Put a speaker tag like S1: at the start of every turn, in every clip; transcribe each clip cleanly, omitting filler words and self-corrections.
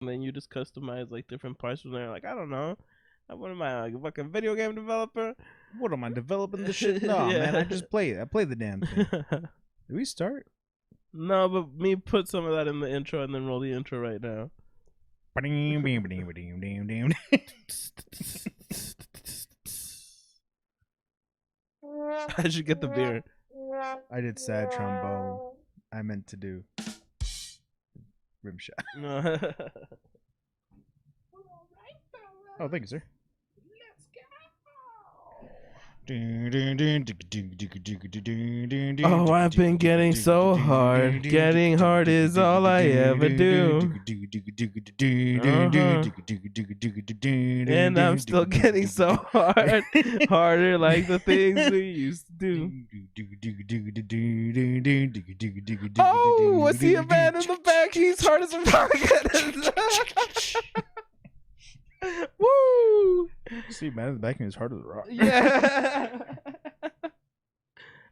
S1: and then you just customize like different parts from there. Like I don't know, what am I, like a fucking video game developer?
S2: What am I developing the shit? No,
S1: Yeah.
S2: man, I just play it. I play the damn thing. Did we start?
S1: No, but me put some of that in the intro and then roll the intro right now. I should get the beer.
S2: I did sad trombone. I meant to do rim shot. Oh, thank you, sir.
S1: Oh, I've been getting so hard. Getting hard is all I ever do. And I'm still getting so hard. Harder like the things we used to do. Oh, I see a man in the back. He's hard as a rock. Woo!
S2: See, man in the back is hard as a rock.
S1: Yeah.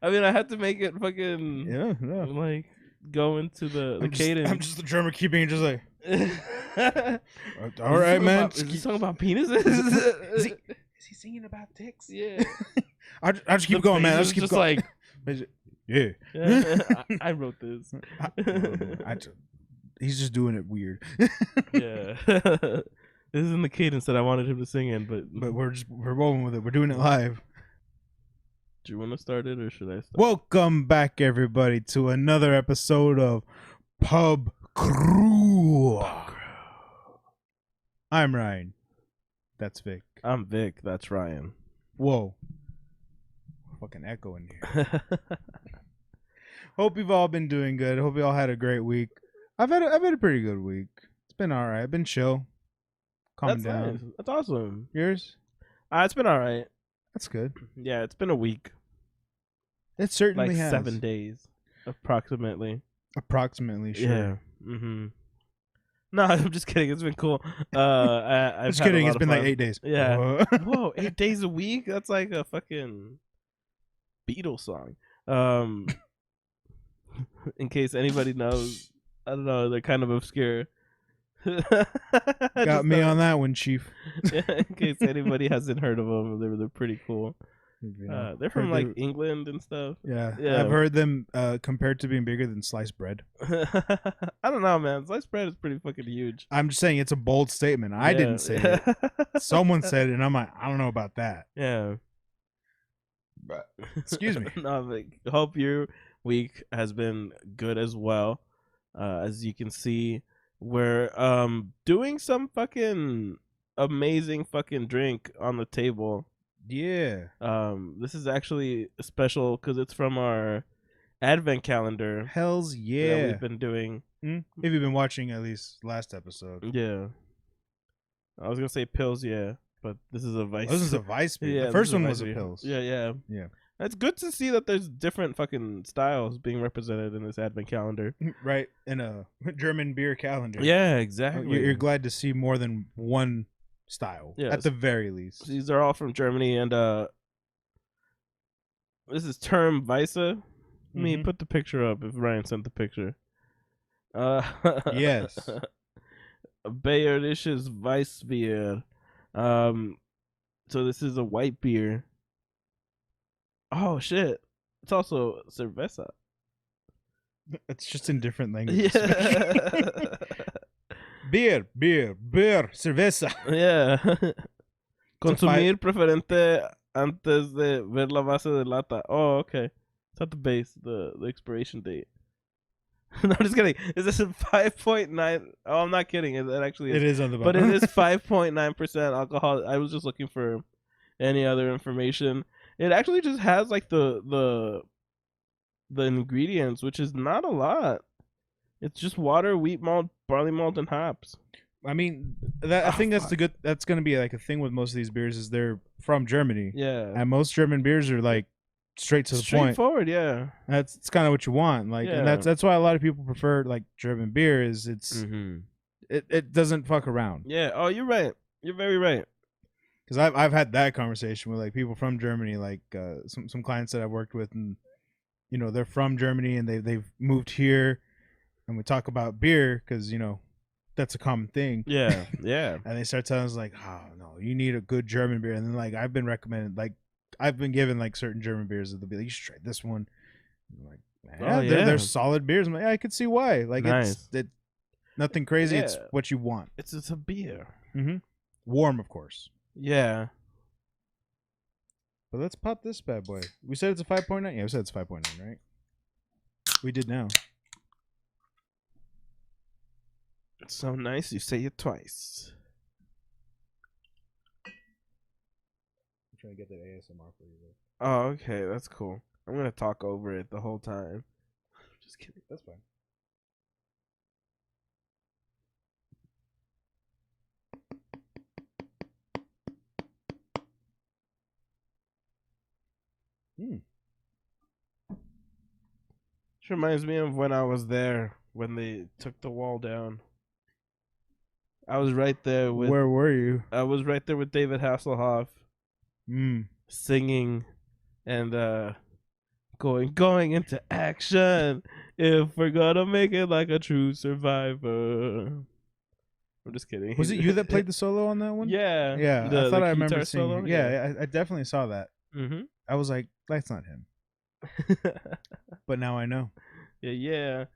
S1: I mean, I had to make it fucking like go into the cadence.
S2: I'm just the drummer keeping it just like. All
S1: Is
S2: right, man.
S1: Is he talking about penises?
S2: Is he singing about dicks?
S1: Yeah.
S2: I just keep going, man. I just keep going.
S1: Like,
S2: yeah.
S1: I wrote this.
S2: He's just doing it weird.
S1: Yeah. This isn't the cadence that I wanted him to sing in, but
S2: we're rolling with it. We're doing it live.
S1: Do you want to start it or should I start?
S2: Welcome back, everybody, to another episode of Pub Crew. I'm Ryan. That's Vic.
S1: I'm Vic. That's Ryan.
S2: Whoa. Fucking echo in here. Hope you've all been doing good. Hope you all had a great week. I've had a pretty good week. It's been all right. I've been chill. Calming down.
S1: Nice. That's awesome.
S2: Yours?
S1: It's been all right.
S2: That's good.
S1: Yeah, it's been a week.
S2: It certainly
S1: like
S2: has.
S1: 7 days, approximately.
S2: Approximately, sure.
S1: Yeah. Mm-hmm. No, I'm just kidding. It's been cool. I'm
S2: just kidding. It's been like 8 days.
S1: Yeah. Whoa, 8 days a week? That's like a fucking Beatles song. In case anybody knows, I don't know. They're kind of obscure.
S2: Got me on that one, Chief.
S1: Yeah, in case anybody hasn't heard of them, they're pretty cool. They're from like England and stuff.
S2: Yeah, I've heard them compared to being bigger than sliced bread.
S1: I don't know, man. Sliced bread is pretty fucking huge.
S2: I'm just saying it's a bold statement. I didn't say it. Someone said it, and I'm like, I don't know about that.
S1: Yeah.
S2: But excuse me.
S1: No, but hope your week has been good as well. As you can see, we're doing some fucking amazing fucking drink on the table.
S2: Yeah.
S1: This is actually special because it's from our advent calendar.
S2: Hells yeah.
S1: That we've been doing.
S2: If you've been watching at least last episode.
S1: Yeah. I was gonna say pills, yeah, but this is a vice.
S2: Oh, this is a vice beer.
S1: Yeah,
S2: the first one was
S1: beer.
S2: a pills.
S1: Yeah. It's good to see that there's different fucking styles being represented in this advent calendar.
S2: Right, in a German beer calendar.
S1: Yeah, exactly.
S2: You're glad to see more than one style, at the very least.
S1: These are all from Germany, and this is Term Weisse. Let me put the picture up if Ryan sent the picture.
S2: Yes.
S1: Bayerisches Weissbier. So this is a white beer. Oh shit! It's also cerveza.
S2: It's just in different languages.
S1: Yeah.
S2: beer, cerveza.
S1: Yeah. Consumir preferente antes de ver la base de lata. Oh, okay. It's not the base, the expiration date. No, I'm just kidding. Is this a 5.9? Oh, I'm not kidding. It actually is.
S2: It is on the bottom.
S1: But it is 5.9% alcohol. I was just looking for any other information. It actually just has like the ingredients, which is not a lot. It's just water, wheat malt, barley malt, and hops.
S2: I mean, I think that's that's going to be like a thing with most of these beers is they're from Germany.
S1: Yeah.
S2: And most German beers are like straight to the point.
S1: Straightforward, yeah.
S2: It's kind of what you want. Like, and that's why a lot of people prefer like German beer is it doesn't fuck around.
S1: Yeah. Oh, you're right. You're very right.
S2: Because I've had that conversation with like people from Germany, like some clients that I've worked with, and you know they're from Germany and they've moved here, and we talk about beer because you know that's a common thing.
S1: Yeah, yeah.
S2: And they start telling us like, oh no, you need a good German beer. And then like I've been recommended, like I've been given like certain German beers that they'll be like, you should try this one. And I'm like,
S1: Oh,
S2: yeah,
S1: yeah.
S2: they're solid beers. I'm like, yeah, I could see why. Like
S1: Nice.
S2: it's nothing crazy.
S1: Yeah.
S2: It's what you want.
S1: It's a beer.
S2: Warm, of course.
S1: Yeah.
S2: But let's pop this bad boy. We said it's a 5.9. Yeah, we said it's 5.9, right? We did now.
S1: It's so nice you say it twice.
S2: I'm trying to get that ASMR for you, though.
S1: Oh, okay, that's cool. I'm gonna talk over it the whole time. Just kidding.
S2: That's fine.
S1: Which reminds me of when I was there when they took the wall down. I was right there with.
S2: Where were you?
S1: I was right there with David Hasselhoff, singing, and going into action. If we're gonna make it like a true survivor. I'm just kidding.
S2: Was it you that played the solo on that one?
S1: Yeah.
S2: Yeah, I thought I remember seeing
S1: solo.
S2: it. Yeah, I definitely saw that.
S1: Mm-hmm.
S2: I was like, that's not him. But now I know.
S1: Yeah.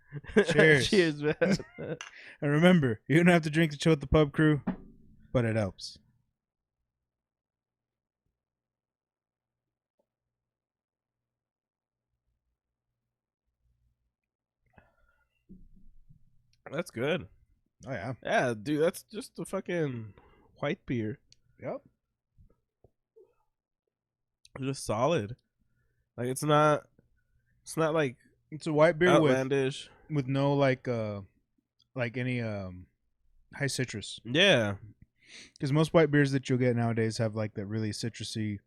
S2: Cheers.
S1: Cheers, man.
S2: And remember, you don't have to drink to chill with the pub crew, but it helps.
S1: That's good.
S2: Oh yeah.
S1: Yeah, dude, that's just a fucking white beer.
S2: Yep.
S1: It's just solid. Like it's not like
S2: It's a white beer
S1: outlandish.
S2: with no like any high citrus.
S1: Yeah.
S2: Because most white beers that you'll get nowadays have like that really citrusy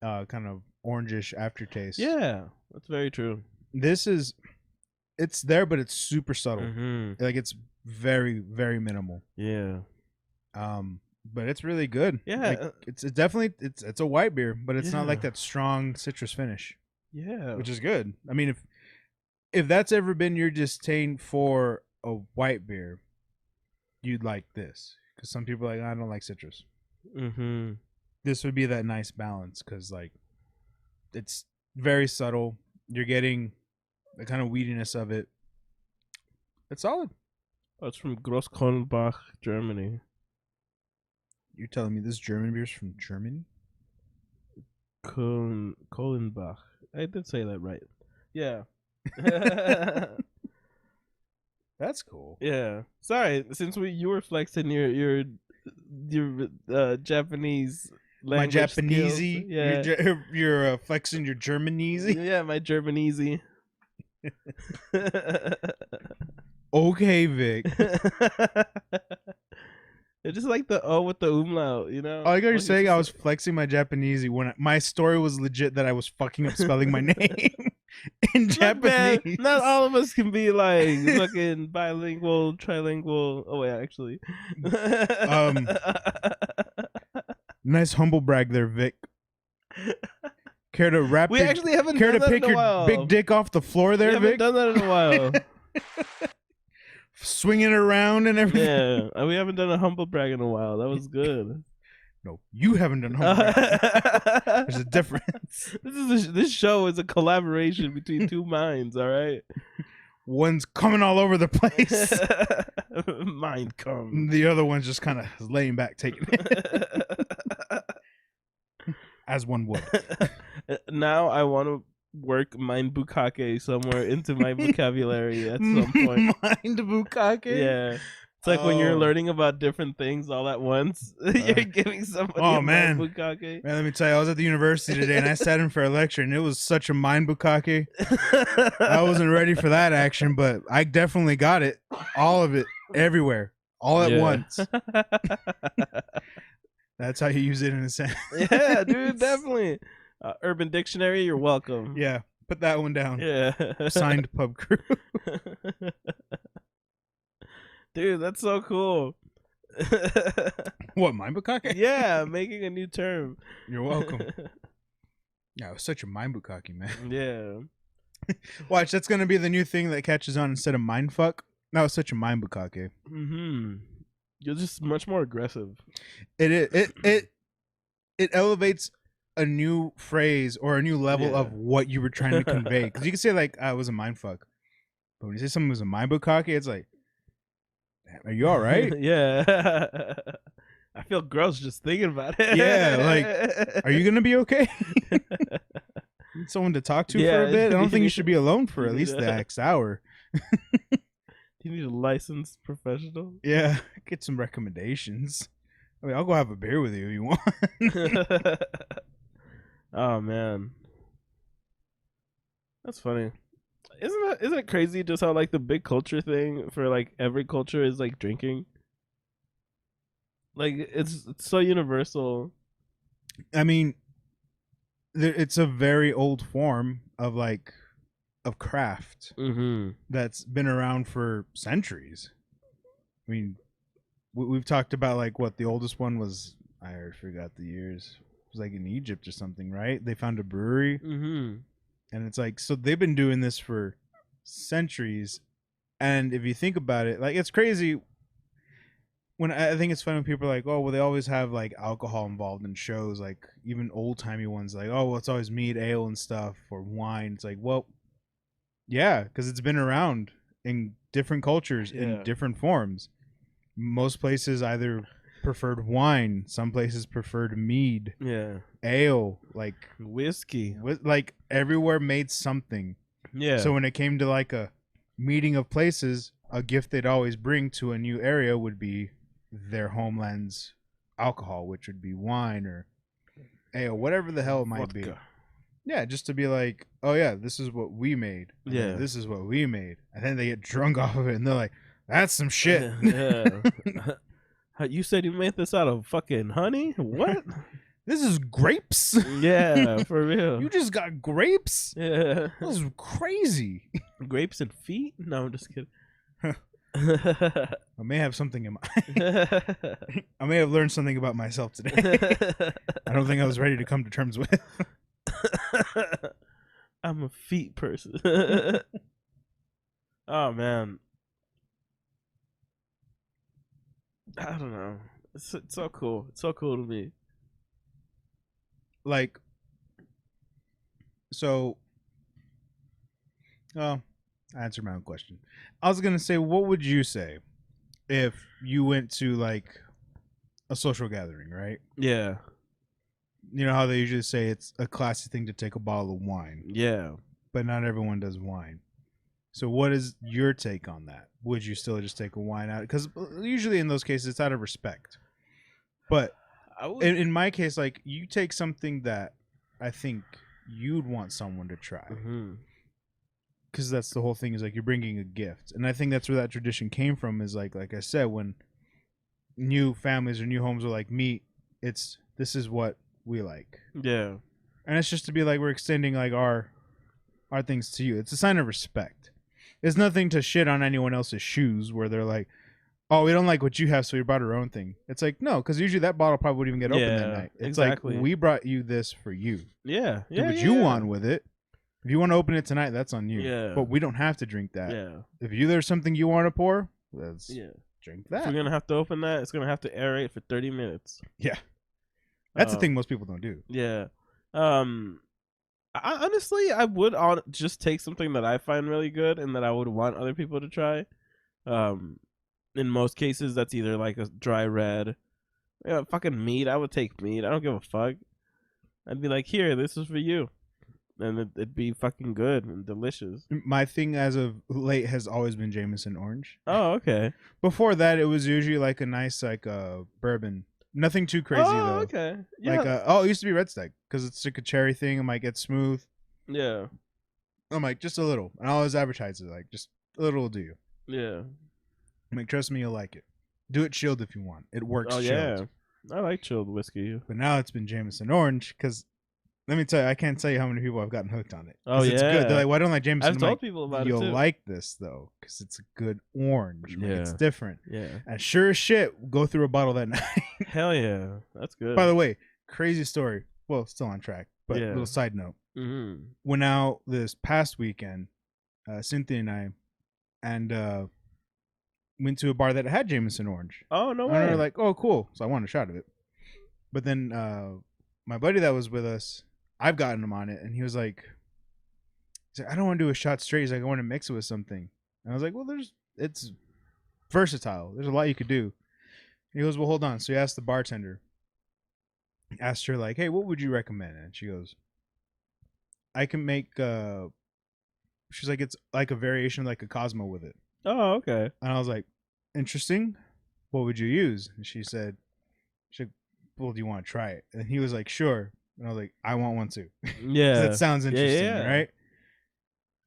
S2: kind of orangish aftertaste.
S1: Yeah, that's very true.
S2: This is, it's there, but it's super subtle.
S1: Mm-hmm.
S2: Like it's very, very minimal.
S1: Yeah.
S2: But it's really good.
S1: Yeah.
S2: Like, it's definitely it's a white beer, but it's not like
S1: Yeah.
S2: that strong citrus finish.
S1: Yeah.
S2: Which is good. I mean, if that's ever been your disdain for a white beer, you'd like this. Because some people are like, I don't like citrus.
S1: Mm-hmm.
S2: This would be that nice balance because like it's very subtle. You're getting the kind of weediness of it. It's solid.
S1: Oh, it's from Großkollenbach, Germany.
S2: You're telling me this German beer's from Germany?
S1: Kohlenbach. I did say that right. Yeah.
S2: That's cool.
S1: Yeah. Sorry, since you were flexing your Japanese
S2: My
S1: language
S2: Japanesey.
S1: skills. Yeah.
S2: You're flexing your Germanesey.
S1: Yeah, my Germanesey.
S2: Okay, Vic.
S1: It's just like the O with the umlaut, you know?
S2: Oh, I got you saying I was flexing my Japanesey when my story was legit that I was fucking up spelling my name in Japanese.
S1: Man, not all of us can be like fucking bilingual, trilingual. Oh, wait, actually.
S2: Nice humble brag there, Vic. Care to wrap?
S1: We actually haven't
S2: care
S1: done
S2: to
S1: that
S2: pick
S1: in a
S2: your
S1: while.
S2: big dick off the floor there,
S1: We haven't
S2: Vic?
S1: done that in a while.
S2: Swinging it around and everything.
S1: Yeah, we haven't done a humble brag in a while. That was good.
S2: No, you haven't done humble brag. There's a difference.
S1: This show is a collaboration between two minds. All right,
S2: One's coming all over the place.
S1: Mind come.
S2: The other one's just kind of laying back, taking it. As one would.
S1: Now I want to work mind bukake somewhere into my vocabulary at some point.
S2: Mind bukake?
S1: Yeah. It's like when you're learning about different things all at once. You're giving somebody a mind bukake.
S2: Man, let me tell you, I was at the university today and I sat in for a lecture and it was such a mind bukake. I wasn't ready for that action, but I definitely got it. All of it. Everywhere. All at once. That's how you use it in a sentence.
S1: Yeah, dude, definitely. Urban Dictionary, you're welcome.
S2: Yeah, put that one down.
S1: Yeah.
S2: Signed pub crew.
S1: Dude, that's so cool.
S2: What, mind bukake?
S1: Yeah, making a new term.
S2: You're welcome. Yeah, it was such a mind bukake, man.
S1: Yeah.
S2: Watch, that's gonna be the new thing that catches on instead of mind fuck. That was such a mind bukkake.
S1: You're just much more aggressive.
S2: It elevates a new phrase or a new level of what you were trying to convey. Because you can say like, "I was a mind fuck," but when you say someone was a mind bukkake, it's like, "Are you all right?"
S1: Yeah. I feel gross just thinking about it.
S2: Yeah, like, are you gonna be okay? Need someone to talk to for a bit. I don't think you should be alone for at least the next hour.
S1: You need a licensed professional.
S2: Yeah, get some recommendations. I mean, I'll go have a beer with you if you want.
S1: Oh man, that's funny. Isn't it crazy just how like the big culture thing for like every culture is like drinking? Like it's so universal.
S2: I mean, it's a very old form of of craft that's been around for centuries. I mean, we've talked about like what the oldest one was. I forgot the years. It was like in Egypt or something, right? They found a brewery, and it's like, so they've been doing this for centuries. And if you think about it, like, it's crazy. When I think it's funny when people are like, oh, well, they always have like alcohol involved in shows, like even old timey ones, like, oh, well, it's always mead, ale, and stuff, or wine. It's like, well, yeah, because it's been around in different cultures in different forms. Most places either preferred wine, some places preferred mead, ale, like
S1: whiskey,
S2: like everywhere made something. Yeah. So when it came to like a meeting of places, a gift they'd always bring to a new area would be their homeland's alcohol, which would be wine or ale, whatever the hell it might be. Yeah, just to be like, oh yeah, this is what we made. Yeah, this is what we made, and then they get drunk off of it, and they're like, "That's some shit."
S1: You said you made this out of fucking honey? What?
S2: This is grapes.
S1: Yeah, for real.
S2: You just got grapes.
S1: Yeah,
S2: this is crazy. Grapes
S1: and feet? No, I'm just kidding.
S2: I may have something in my. I may have learned something about myself today. I don't think I was ready to come to terms with.
S1: I'm a feet person. Oh man, I don't know. It's so cool. It's so cool to me.
S2: Like, so. Oh, I answered my own question. I was gonna say, what would you say if you went to like a social gathering, right?
S1: Yeah.
S2: You know how they usually say it's a classy thing to take a bottle of wine.
S1: Yeah.
S2: But not everyone does wine. So what is your take on that? Would you still just take a wine out? Because usually in those cases, it's out of respect. But in my case, like, you take something that I think you'd want someone to try. Because that's the whole thing, is like you're bringing a gift. And I think that's where that tradition came from, is like I said, when new families or new homes are like meet, this is what we like. Yeah. And it's just to be like, we're extending like our things to you. It's a sign of respect. It's nothing to shit on anyone else's shoes where they're like, oh, we don't like what you have, so we brought our own thing. It's like, no, because usually that bottle probably wouldn't even get opened that night. It's exactly. Like, we brought you this for you. Yeah. Do what you want with it. If you want to open it tonight, that's on you. Yeah. But we don't have to drink that. Yeah. If there's something you want to pour, let's drink that.
S1: If we're going to have to open that, it's going to have to aerate for 30 minutes.
S2: Yeah. That's the thing most people don't do.
S1: Yeah. Honestly, I would just take something that I find really good and that I would want other people to try. In most cases, that's either like a dry red. Fucking meat. I would take meat. I don't give a fuck. I'd be like, here, this is for you. And it'd be fucking good and delicious.
S2: My thing as of late has always been Jameson Orange.
S1: Oh, okay.
S2: Before that, it was usually like a nice bourbon. Nothing too crazy though.
S1: Okay. Yeah.
S2: Like it used to be Red Stag because it's like a cherry thing. It might get smooth.
S1: Yeah.
S2: I'm like, just a little, and I always advertise it like, just a little will do you.
S1: Yeah.
S2: I'm like, trust me, you'll like it. Do it chilled if you want. It works.
S1: Oh chilled. Yeah. I like chilled whiskey.
S2: But now it's been Jameson Orange because. Let me tell you, I can't tell you how many people I've gotten hooked on it.
S1: Oh yeah,
S2: it's good. They're like, "Why don't I like Jameson?"
S1: I've told people about it too.
S2: You'll like this though, because it's a good orange.
S1: Yeah,
S2: it's different.
S1: Yeah,
S2: and sure as shit, go through a bottle that night.
S1: Hell yeah, that's good.
S2: By the way, crazy story. Well, still on track, but a little side note. Went out this past weekend, Cynthia and I, and went to a bar that had Jameson orange.
S1: Oh, no
S2: And we
S1: way.
S2: were like, oh, cool. So I wanted a shot of it. But then my buddy that was with us, I've gotten him on it, and he's like, I don't want to do a shot straight. He's like, I want to mix it with something. And I was like, well, it's versatile. There's a lot you could do. And he goes, well, hold on. So he asked the bartender, asked her like, hey, what would you recommend? And she goes, I can make. She's like, it's like a variation, like a Cosmo with it.
S1: Oh, okay.
S2: And I was like, interesting. What would you use? And she said, well, do you want to try it? And he was like, sure. And I was like, I want one too.
S1: Yeah.
S2: That sounds interesting,
S1: yeah.
S2: right?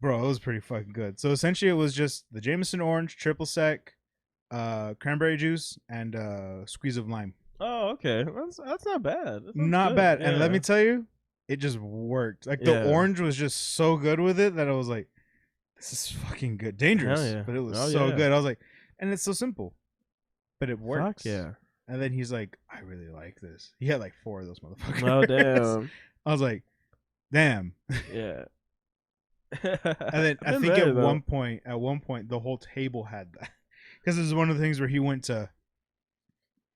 S2: Bro, it was pretty fucking good. So essentially, it was just the Jameson orange, triple sec, cranberry juice, and squeeze of lime.
S1: Oh, okay. That's not bad.
S2: Not bad.
S1: Yeah.
S2: And let me tell you, it just worked. Like the orange was just so good with it that I was like, this is fucking good. Dangerous,
S1: yeah.
S2: but it was so good. I was like, and it's so simple, but it works.
S1: Fuck yeah.
S2: And then he's like, I really like this. He had like 4 of those motherfuckers.
S1: Oh, damn.
S2: I was like, damn.
S1: Yeah.
S2: And then I think at one point, the whole table had that. Because this is one of the things where he went to,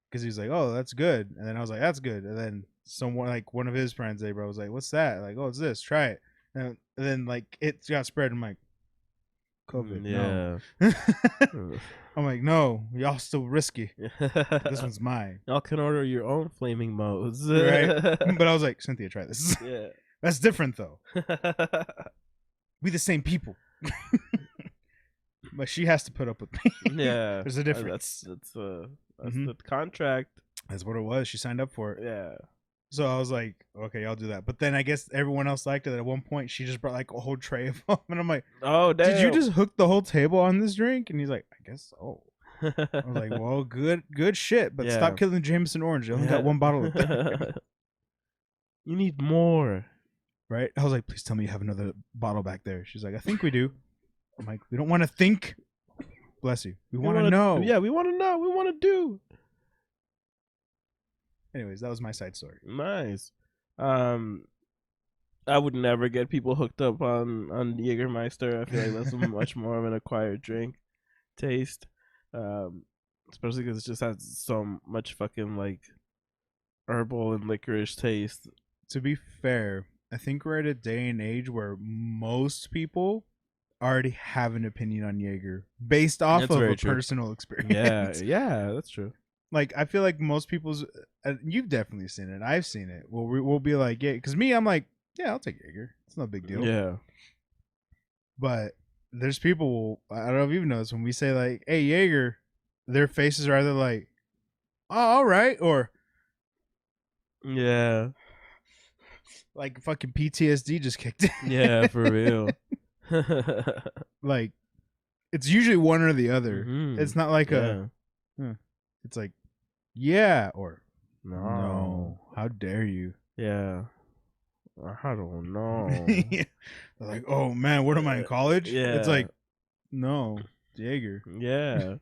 S2: because he's like, oh, that's good. And then I was like, that's good. And then someone, like one of his friends, bro, was like, what's that? Like, oh, it's this. Try it. And then like it got spread. I'm like, COVID.
S1: Yeah.
S2: No. I'm like, no, y'all still risky. This one's mine.
S1: Y'all can order your own flaming modes.
S2: Right? But I was like, Cynthia, try this.
S1: Yeah.
S2: That's different though. We the same people. But she has to put up with me.
S1: Yeah.
S2: There's a difference.
S1: That's the contract.
S2: That's what it was. She signed up for it.
S1: Yeah.
S2: So I was like, okay, I'll do that. But then I guess everyone else liked it. At one point, she just brought like a whole tray of them. And I'm like,
S1: oh, damn.
S2: Did you just hook the whole table on this drink? And he's like, I guess so. I was like, well, good shit. But stop killing the Jameson orange. You only got 1 bottle of that.
S1: You need more.
S2: Right? I was like, please tell me you have another bottle back there. She's like, I think we do. I'm like, we don't want to think. Bless you. We want to know.
S1: Yeah, we want to know. We want to do.
S2: Anyways, that was my side story.
S1: Nice. I would never get people hooked up on Jägermeister. I feel like that's much more of an acquired drink taste. Especially because it just has so much fucking like herbal and licorice taste.
S2: To be fair, I think we're at a day and age where most people already have an opinion on Jaeger based off of a personal experience.
S1: Yeah, that's true.
S2: Like, I feel like most people's, you've definitely seen it. I've seen it. We'll be like, yeah, because me, I'm like, yeah, I'll take Jaeger. It's no big deal.
S1: Yeah.
S2: But there's people, I don't know if you've noticed, when we say like, hey, Jaeger, their faces are either like, oh, all right, or
S1: yeah,
S2: like fucking PTSD just kicked in.
S1: Yeah, for real.
S2: Like, it's usually one or the other.
S1: Mm-hmm.
S2: It's not like it's like, yeah, or no. How dare you?
S1: Yeah. I don't know.
S2: They're like, oh man, what am I in college?
S1: Yeah.
S2: It's like, no, Jaeger.
S1: Yeah.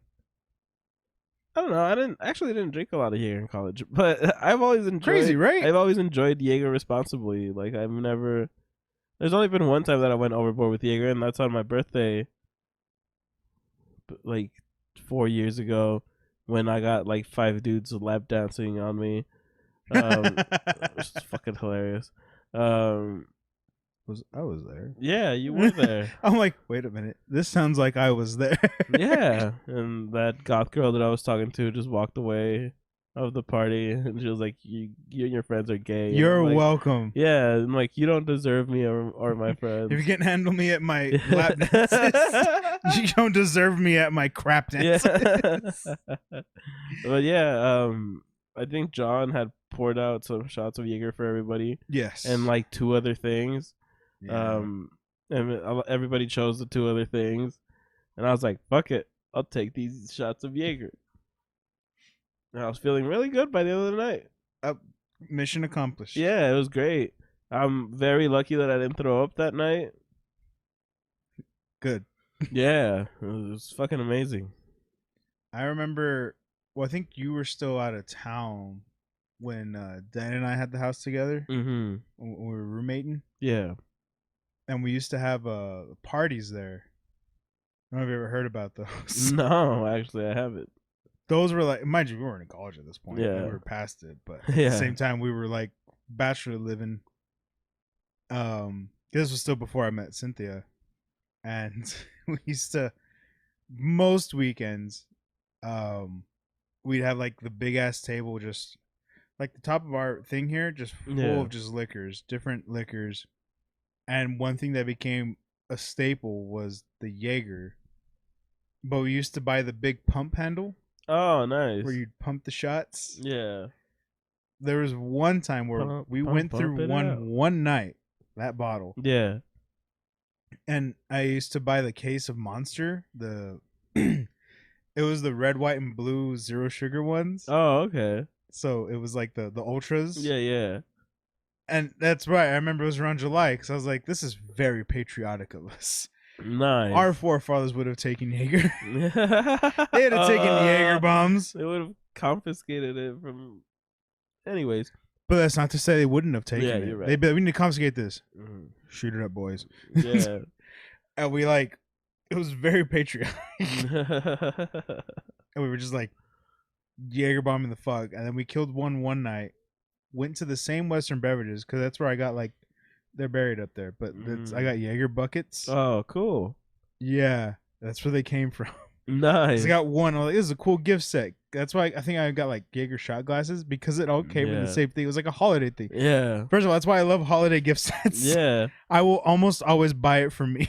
S1: I don't know. I didn't drink a lot of Jaeger in college, but I've always enjoyed.
S2: Crazy, right?
S1: I've always enjoyed Jaeger responsibly. Like, I've never. There's only been one time that I went overboard with Jaeger, and that's on my birthday. Like 4 years ago, when I got like 5 dudes lap dancing on me, which is fucking hilarious.
S2: I was there.
S1: Yeah, you were there.
S2: I'm like, wait a minute, this sounds like I was there.
S1: Yeah, and that goth girl that I was talking to just walked away of the party, and she was like, you and your friends are gay.
S2: You're
S1: like,
S2: welcome.
S1: Yeah, I'm like, you don't deserve me or my friends.
S2: If you can't handle me at my lap dances, you don't deserve me at my crap dances.
S1: Yeah. But yeah, I think John had poured out some shots of Jaeger for everybody.
S2: Yes.
S1: And like 2 other things.
S2: Yeah.
S1: And everybody chose the 2 other things. And I was like, fuck it. I'll take these shots of Jaeger. And I was feeling really good by the end of the night.
S2: Mission accomplished.
S1: Yeah, it was great. I'm very lucky that I didn't throw up that night.
S2: Good.
S1: Yeah, it was fucking amazing.
S2: I remember, well, I think you were still out of town when Dan and I had the house together.
S1: Mm-hmm.
S2: When we were roommating.
S1: Yeah.
S2: And we used to have parties there. I don't know if you ever heard about those.
S1: No, actually, I haven't.
S2: Those were like, mind you, we weren't in college at this point.
S1: Yeah.
S2: Like, we were past it, but at
S1: Yeah.
S2: the same time, we were like bachelor living. This was still before I met Cynthia, and we used to most weekends, we'd have like the big ass table, just like the top of our thing here, just full
S1: Yeah.
S2: of just liquors, different liquors, and one thing that became a staple was the Jaeger. But we used to buy the big pump handle
S1: Oh, nice.
S2: where you'd pump the shots.
S1: Yeah.
S2: There was one time where we went through one night, that bottle.
S1: Yeah.
S2: And I used to buy the case of Monster. It was the red, white, and blue 0 sugar ones.
S1: Oh, okay.
S2: So it was like the ultras.
S1: Yeah, yeah.
S2: And that's right. I remember it was around July because I was like, this is very patriotic of us.
S1: Nice.
S2: Our forefathers would have taken Jaeger. They'd have taken Jaeger bombs.
S1: They would have confiscated it from. Anyways.
S2: But that's not to say they wouldn't have taken it.
S1: You're right.
S2: They'd be like, we need to confiscate this.
S1: Mm-hmm.
S2: Shoot it up, boys.
S1: Yeah.
S2: And we like, it was very patriotic. And we were just like Jaeger bombing the fuck. And then we killed one night. Went to the same Western Beverages because that's where I got like, they're buried up there. But I got Jaeger buckets.
S1: Oh, cool.
S2: Yeah, that's where they came from.
S1: Nice.
S2: I got one. I'm like, this is a cool gift set. That's why I think I got like Jaeger shot glasses because it all came in the same thing. It was like a holiday thing.
S1: Yeah.
S2: First of all, that's why I love holiday gift sets.
S1: Yeah.
S2: I will almost always buy it for me.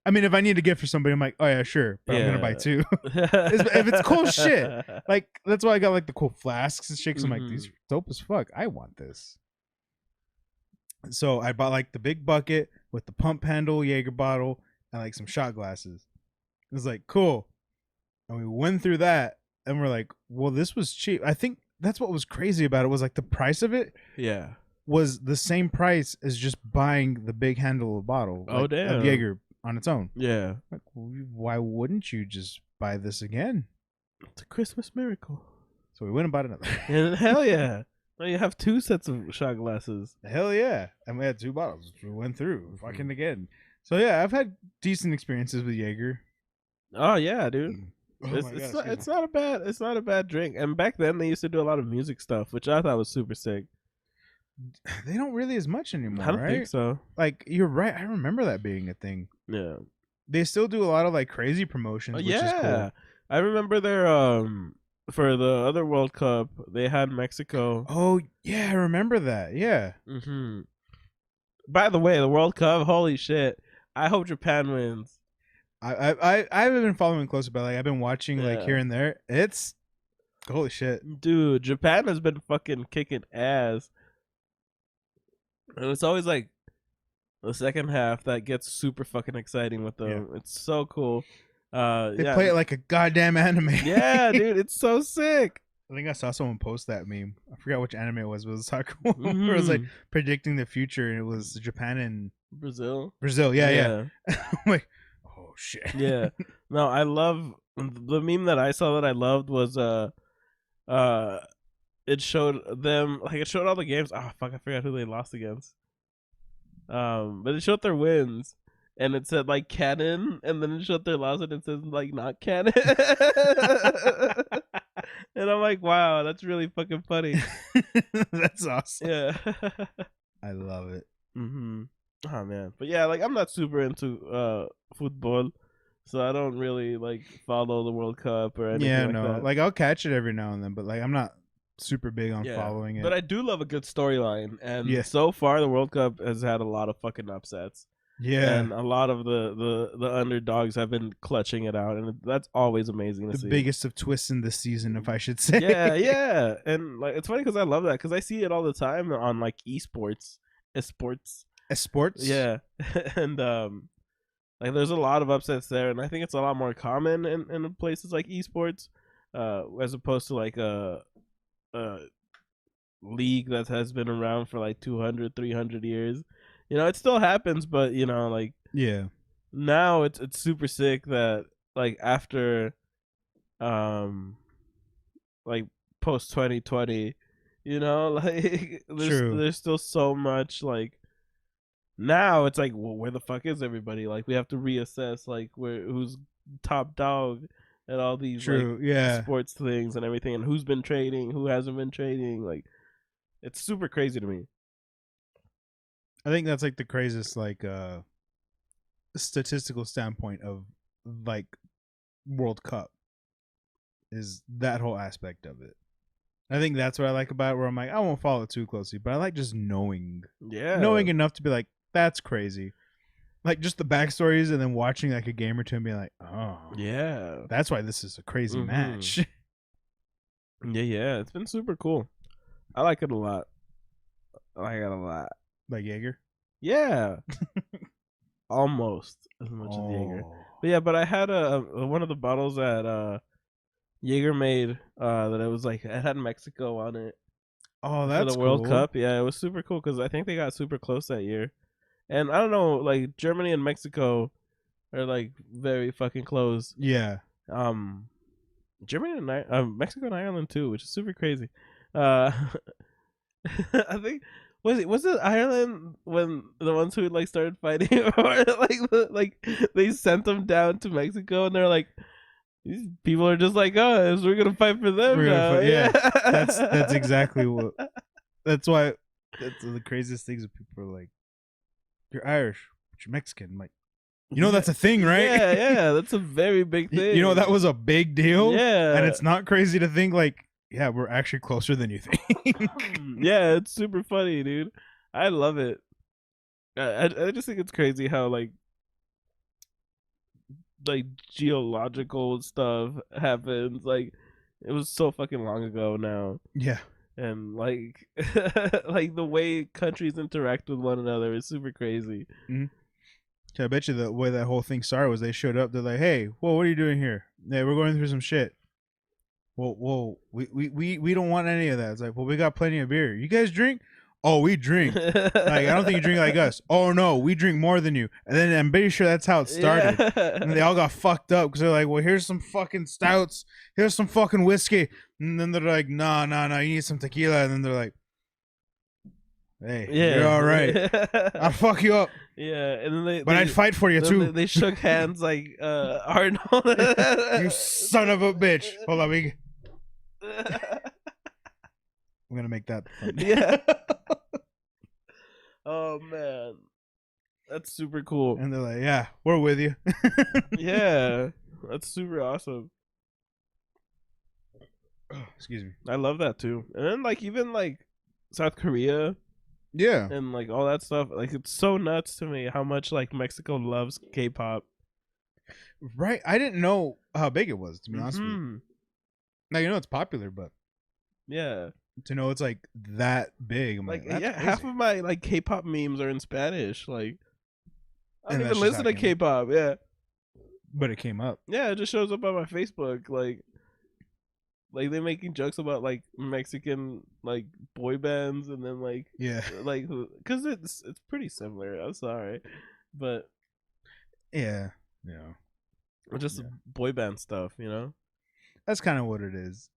S2: I mean, if I need a gift for somebody, I'm like, oh yeah, sure, but I'm gonna buy two. If it's cool shit, like that's why I got like the cool flasks and shakes. I'm like, these are dope as fuck. I want this. So I bought like the big bucket with the pump handle, Jaeger bottle, and like some shot glasses. It was like cool, and we went through that, and we're like, well, this was cheap. I think that's what was crazy about it was like the price of it.
S1: Yeah.
S2: Was the same price as just buying the big handle of bottle.
S1: Oh, damn.
S2: Of Jaeger on its own.
S1: Yeah.
S2: Like, why wouldn't you just buy this again?
S1: It's a Christmas miracle.
S2: So we went and bought another.
S1: And hell yeah. Now you have 2 sets of shot glasses.
S2: Hell yeah. And we had 2 bottles. We went through. Fucking again. So yeah, I've had decent experiences with Jaeger.
S1: Oh yeah, dude.
S2: Oh
S1: It's not a bad drink. And back then they used to do a lot of music stuff, which I thought was super sick.
S2: They don't really as much anymore,
S1: I don't
S2: right?
S1: think so.
S2: Like you're right. I remember that being a thing.
S1: Yeah.
S2: They still do a lot of like crazy promotions, which is cool.
S1: I remember their for the other World Cup they had Mexico.
S2: Oh yeah, I remember that. Yeah.
S1: Mm-hmm. By the way, the World Cup, holy shit! I hope Japan wins.
S2: I haven't been following close, but like I've been watching like here and there. It's holy shit,
S1: dude. Japan has been fucking kicking ass, and it's always like the second half that gets super fucking exciting with them. Yeah. It's so cool.
S2: They play it like a goddamn anime.
S1: Yeah, dude, it's so sick.
S2: I think I saw someone post that meme. I forgot which anime it was. But it was a soccer one. Mm-hmm. It was like predicting the future, and it was Japan and
S1: Brazil.
S2: Yeah. I'm like, oh shit.
S1: Yeah. No, I love the meme that I saw that I loved was it showed them like it showed all the games. Oh fuck, I forgot who they lost against. But it showed their wins. And it said like canon, and then it showed their loss, and it says like not canon. And I'm like, wow, that's really fucking funny.
S2: That's awesome.
S1: Yeah.
S2: I love it.
S1: Mm-hmm. Oh man, but yeah, like I'm not super into football, so I don't really like follow the World Cup or anything.
S2: Yeah,
S1: like
S2: no,
S1: that.
S2: like I'll catch it every now and then, but like I'm not super big on following it.
S1: But I do love a good storyline, and so far the World Cup has had a lot of fucking upsets.
S2: Yeah,
S1: and a lot of the underdogs have been clutching it out, and that's always amazing to see.
S2: The biggest of twists in this season, if I should say.
S1: Yeah, and like it's funny because I love that because I see it all the time on like esports. Yeah, and like there's a lot of upsets there, and I think it's a lot more common in places like esports, as opposed to like a league that has been around for like 200, 300 years. You know, it still happens, but you know, like now it's super sick that like after like post 2020, you know, like there's still so much like Now it's like, well, where the fuck is everybody? Like, we have to reassess like who's top dog at all these like
S2: True. Yeah.
S1: sports things and everything, and who's been trading, who hasn't been trading. Like, it's super crazy to me.
S2: I think that's like the craziest like statistical standpoint of like World Cup is that whole aspect of it. I think that's what I like about it, where I'm like, I won't follow it too closely, but I like just knowing enough to be like, that's crazy. Like just the backstories, and then watching like a game or two and being like, oh
S1: Yeah,
S2: that's why this is a crazy match.
S1: Yeah, it's been super cool. I like it a lot. Like
S2: Jaeger.
S1: Yeah, almost as much as Jaeger. But yeah, but I had one of the bottles that Jaeger made that it was like, it had Mexico on it.
S2: Oh, that's
S1: for the World
S2: cool.
S1: Cup. Yeah, it was super cool because I think they got super close that year. And I don't know, like Germany and Mexico are like very fucking close.
S2: Yeah.
S1: Germany and Mexico and Ireland too, which is super crazy. I think was it Ireland when the ones who like started fighting, or like they sent them down to Mexico and they're like, these people are just like us. We're gonna fight for them now.
S2: Yeah, that's exactly what. That's why. That's the craziest things. That people are like, "You're Irish, but you're Mexican." I'm like, you know that's a thing, right?
S1: Yeah, that's a very big thing.
S2: You know that was a big deal.
S1: Yeah,
S2: and it's not crazy to think like, yeah, we're actually closer than you think.
S1: Yeah, it's super funny, dude. I love it. I just think it's crazy how like geological stuff happens. Like, it was so fucking long ago now.
S2: Yeah.
S1: And like like the way countries interact with one another is super crazy.
S2: Mm-hmm. I bet you the way that whole thing started was they showed up. They're like, "Hey, whoa, what are you doing here? Yeah, we're going through some shit." Whoa, we don't want any of that. It's like, well, we got plenty of beer. You guys drink? Oh, we drink. Like, I don't think you drink like us. Oh no, we drink more than you. And then I'm pretty sure that's how it started. Yeah. And they all got fucked up because they're like, well, here's some fucking stouts. Here's some fucking whiskey. And then they're like, no, you need some tequila. And then they're like, hey, you're all right. I'll fuck you up.
S1: Yeah, and then
S2: I'd fight for you too.
S1: They shook hands like Arnold.
S2: You son of a bitch. Hold on, I'm gonna make that fun.
S1: Yeah. Oh man, that's super cool.
S2: And they're like, "Yeah, we're with you."
S1: Yeah, that's super awesome.
S2: Excuse me.
S1: I love that too. And then like even like South Korea.
S2: Yeah.
S1: And like all that stuff. Like, it's so nuts to me how much like Mexico loves K-pop.
S2: Right. I didn't know how big it was, to be honest with you. Now, you know it's popular, but
S1: yeah,
S2: to know it's like that big, I'm like,
S1: yeah,
S2: crazy.
S1: Half of my like K-pop memes are in Spanish. Like, I don't even listen to K-pop. Yeah,
S2: but it came up.
S1: Yeah, it just shows up on my Facebook. Like they're making jokes about like Mexican like boy bands, and then like like because it's pretty similar. I'm sorry, but
S2: yeah,
S1: just boy band stuff, you know.
S2: That's kind of what it is.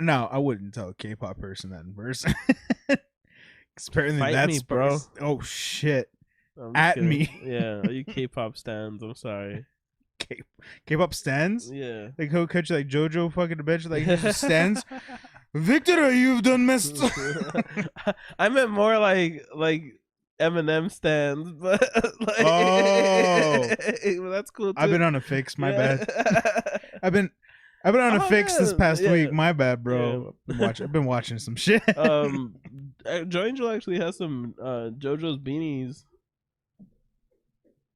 S2: Now, I wouldn't tell a K-pop person that in person. Apparently, that's
S1: me, bro.
S2: Oh shit! At
S1: kidding.
S2: me.
S1: Yeah, are you K-pop stands? I'm sorry.
S2: K-pop stands?
S1: Yeah.
S2: Like he'll catch you like JoJo fucking a bitch, like just stands. Victor, you've done messed.
S1: I meant more like Eminem stands, but like, well, that's cool too.
S2: I've been on a fix. My bad. I've been on a fix this past week. My bad, bro. Yeah. I've been watching some shit.
S1: Joy Angel actually has some JoJo's beanies.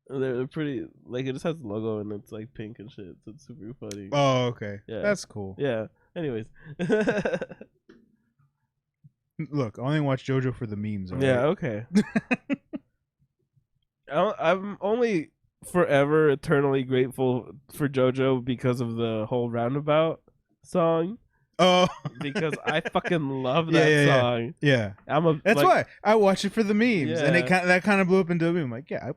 S1: They're pretty, like, it just has the logo and it's like pink and shit, so it's super funny.
S2: Oh, okay.
S1: Yeah,
S2: that's cool.
S1: Yeah. Anyways.
S2: Look, I only watch JoJo for the memes. Right?
S1: Yeah. Okay. I'm only forever eternally grateful for JoJo because of the whole Roundabout song.
S2: Oh,
S1: because I fucking love that song.
S2: Yeah. That's why I watch it for the memes, and that kind of blew up into a meme. I'm like,
S1: yeah,